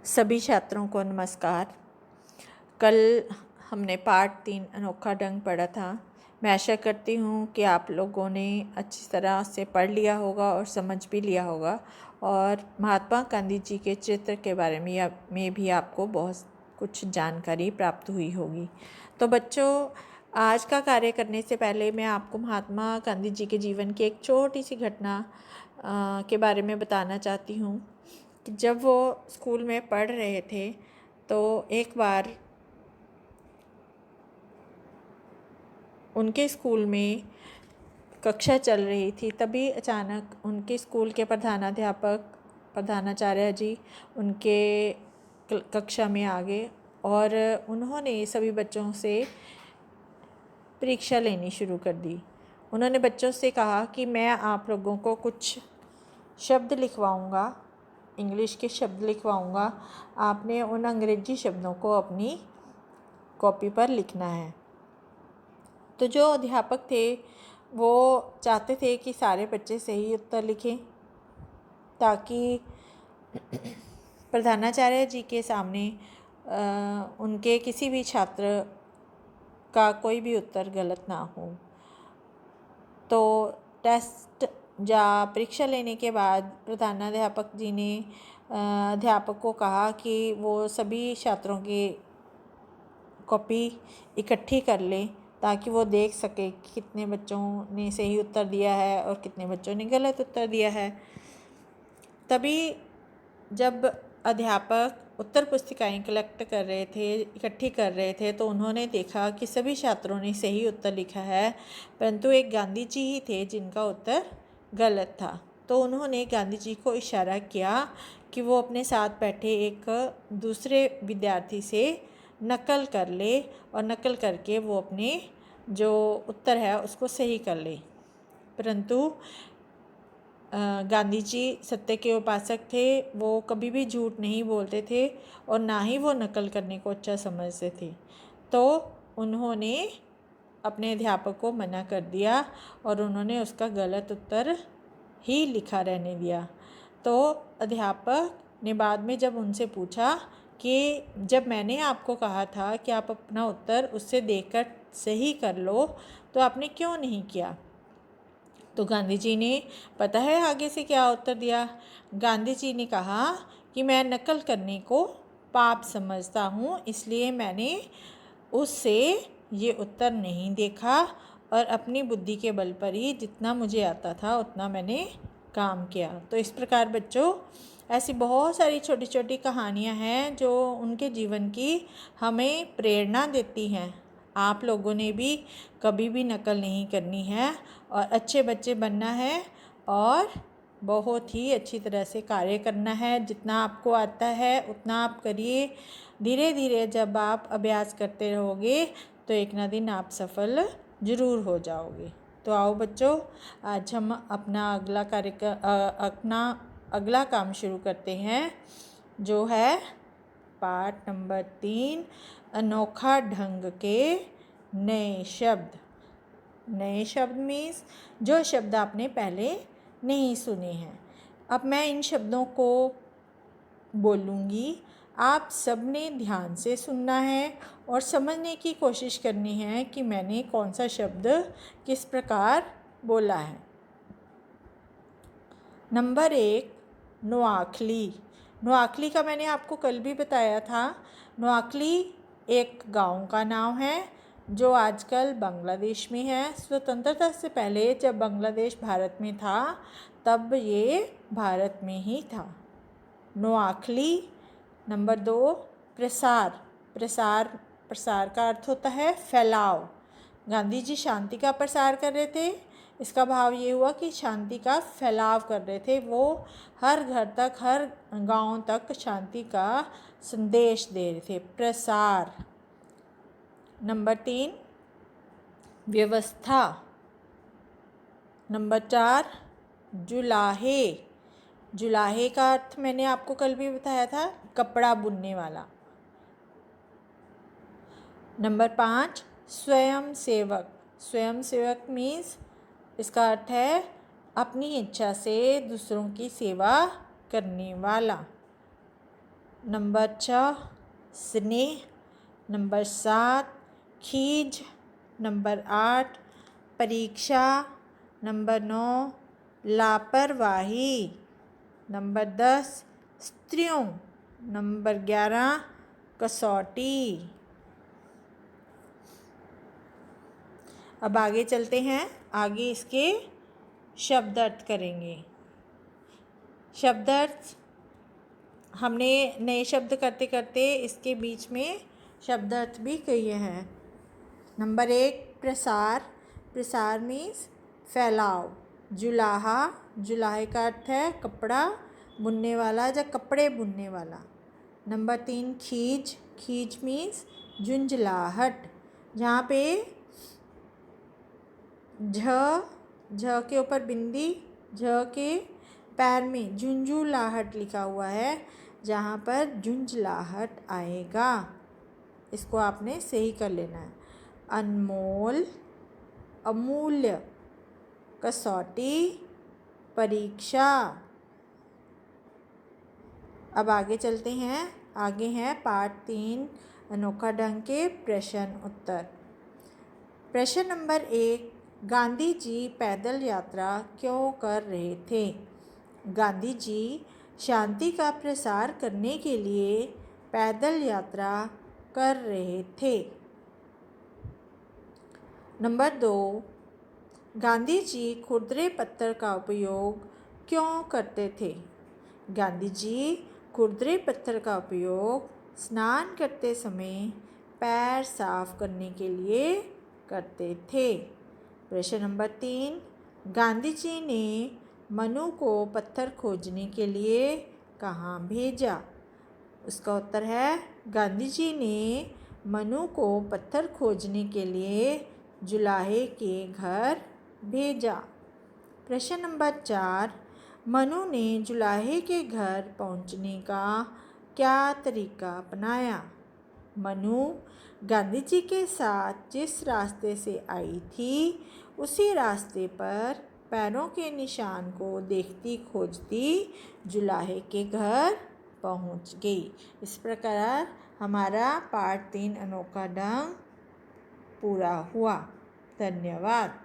सभी छात्रों को नमस्कार। कल हमने पार्ट 3 अनोखा ढंग पढ़ा था। मैं आशा करती हूँ कि आप लोगों ने अच्छी तरह से पढ़ लिया होगा और समझ भी लिया होगा और महात्मा गांधी जी के चरित्र के बारे में भी आपको बहुत कुछ जानकारी प्राप्त हुई होगी। तो बच्चों, आज का कार्य करने से पहले मैं आपको महात्मा गांधी जी के जीवन की एक छोटी सी घटना के बारे में बताना चाहती हूँ कि जब वो स्कूल में पढ़ रहे थे तो एक बार उनके स्कूल में कक्षा चल रही थी। तभी अचानक उनके स्कूल के प्रधानाचार्य जी उनके कक्षा में आ गए और उन्होंने सभी बच्चों से परीक्षा लेनी शुरू कर दी। उन्होंने बच्चों से कहा कि मैं आप लोगों को कुछ शब्द लिखवाऊंगा, इंग्लिश के शब्द लिखवाऊंगा। आपने उन अंग्रेजी शब्दों को अपनी कॉपी पर लिखना है। तो जो अध्यापक थे वो चाहते थे कि सारे बच्चे सही उत्तर लिखें ताकि प्रधानाचार्य जी के सामने उनके किसी भी छात्र का कोई भी उत्तर गलत ना हो। तो टेस्ट या परीक्षा लेने के बाद प्रधानाध्यापक जी ने अध्यापक को कहा कि वो सभी छात्रों की कॉपी इकट्ठी कर लें ताकि वो देख सके कि कितने बच्चों ने सही उत्तर दिया है और कितने बच्चों ने गलत उत्तर दिया है। तभी जब अध्यापक उत्तर पुस्तिकाएं कलेक्ट कर रहे थे, इकट्ठी कर रहे थे, तो उन्होंने देखा कि सभी छात्रों ने सही उत्तर लिखा है, परंतु एक गांधी जी ही थे जिनका उत्तर गलत था। तो उन्होंने गांधी जी को इशारा किया कि वो अपने साथ बैठे एक दूसरे विद्यार्थी से नकल कर ले और नकल करके वो अपने जो उत्तर है उसको सही कर ले। परंतु गांधी जी सत्य के उपासक थे। वो कभी भी झूठ नहीं बोलते थे और ना ही वो नकल करने को अच्छा समझते थे। तो उन्होंने अपने अध्यापक को मना कर दिया और उन्होंने उसका गलत उत्तर ही लिखा रहने दिया। तो अध्यापक ने बाद में जब उनसे पूछा कि जब मैंने आपको कहा था कि आप अपना उत्तर उससे देखकर सही कर लो, तो आपने क्यों नहीं किया? तो गांधी जी ने पता है आगे से क्या उत्तर दिया? गांधी जी ने कहा कि मैं नकल करने को पाप समझता हूँ, इसलिए मैंने उससे ये उत्तर नहीं देखा और अपनी बुद्धि के बल पर ही जितना मुझे आता था उतना मैंने काम किया। तो इस प्रकार बच्चों, ऐसी बहुत सारी छोटी छोटी कहानियाँ हैं जो उनके जीवन की हमें प्रेरणा देती हैं। आप लोगों ने भी कभी भी नकल नहीं करनी है और अच्छे बच्चे बनना है और बहुत ही अच्छी तरह से कार्य करना है। जितना आपको आता है उतना आप करिए। धीरे धीरे जब आप अभ्यास करते रहोगे तो एक ना दिन आप सफल ज़रूर हो जाओगे। तो आओ बच्चों, आज हम अपना अगला काम शुरू करते हैं, जो है पार्ट नंबर 3 अनोखा ढंग के नए शब्द। नए शब्द मीन्स जो शब्द आपने पहले नहीं सुने हैं। अब मैं इन शब्दों को बोलूँगी, आप सबने ध्यान से सुनना है और समझने की कोशिश करनी है कि मैंने कौन सा शब्द किस प्रकार बोला है। नंबर 1, नोआखली। नोआखली का मैंने आपको कल भी बताया था। नोआखली एक गांव का नाम है जो आजकल बांग्लादेश में है। स्वतंत्रता से पहले जब बांग्लादेश भारत में था तब ये भारत में ही था। नोआखली। नंबर 2, प्रसार। प्रसार प्रसार का अर्थ होता है फैलाव। गांधी जी शांति का प्रसार कर रहे थे। इसका भाव ये हुआ कि शांति का फैलाव कर रहे थे। वो हर घर तक, हर गांव तक शांति का संदेश दे रहे थे। प्रसार। नंबर 3, व्यवस्था। नंबर 4, जुलाहे। जुलाहे का अर्थ मैंने आपको कल भी बताया था, कपड़ा बुनने वाला। नंबर 5, स्वयं सेवक। स्वयं सेवक मीन्स इसका अर्थ है अपनी इच्छा से दूसरों की सेवा करने वाला। नंबर 6 स्नेह, नंबर 7 खीज, नंबर 8 परीक्षा, नंबर 9 लापरवाही, नंबर 10 स्त्रियों, नंबर 11 कसौटी। अब आगे चलते हैं, आगे इसके शब्द अर्थ करेंगे। शब्द अर्थ हमने नए शब्द करते करते इसके बीच में शब्द अर्थ भी किए हैं। नंबर 1 प्रसार, प्रसार मीन्स फैलाव। जुलाहा, जुलाहे का अर्थ है कपड़ा बुनने वाला या कपड़े बुनने वाला। नंबर 3 खीज, खीज मीन्स झुंझलाहट, जहाँ पे झ के ऊपर बिंदी, झ के पैर में झुंझुलाहट लिखा हुआ है, जहाँ पर झुंझलाहट आएगा इसको आपने सही कर लेना है। अनमोल, अमूल्य, कसौटी, परीक्षा। अब आगे चलते हैं, आगे हैं पार्ट 3 अनोखा ढंग के प्रश्न उत्तर। प्रश्न नंबर 1 गांधी जी पैदल यात्रा क्यों कर रहे थे? गांधी जी शांति का प्रसार करने के लिए पैदल यात्रा कर रहे थे। नंबर 2 गांधी जी खुरदरे पत्थर का उपयोग क्यों करते थे? गांधी जी खुरदरे पत्थर का उपयोग स्नान करते समय पैर साफ करने के लिए करते थे। प्रश्न नंबर 3 गांधी जी ने मनु को पत्थर खोजने के लिए कहाँ भेजा? उसका उत्तर है गांधी जी ने मनु को पत्थर खोजने के लिए जुलाहे के घर भेजा। प्रश्न नंबर 4 मनु ने जुलाहे के घर पहुंचने का क्या तरीका अपनाया? मनु गांधी जी के साथ जिस रास्ते से आई थी उसी रास्ते पर पैरों के निशान को देखती खोजती जुलाहे के घर पहुंच गई। इस प्रकार हमारा पार्ट 3 अनोखा ढंग पूरा हुआ। धन्यवाद।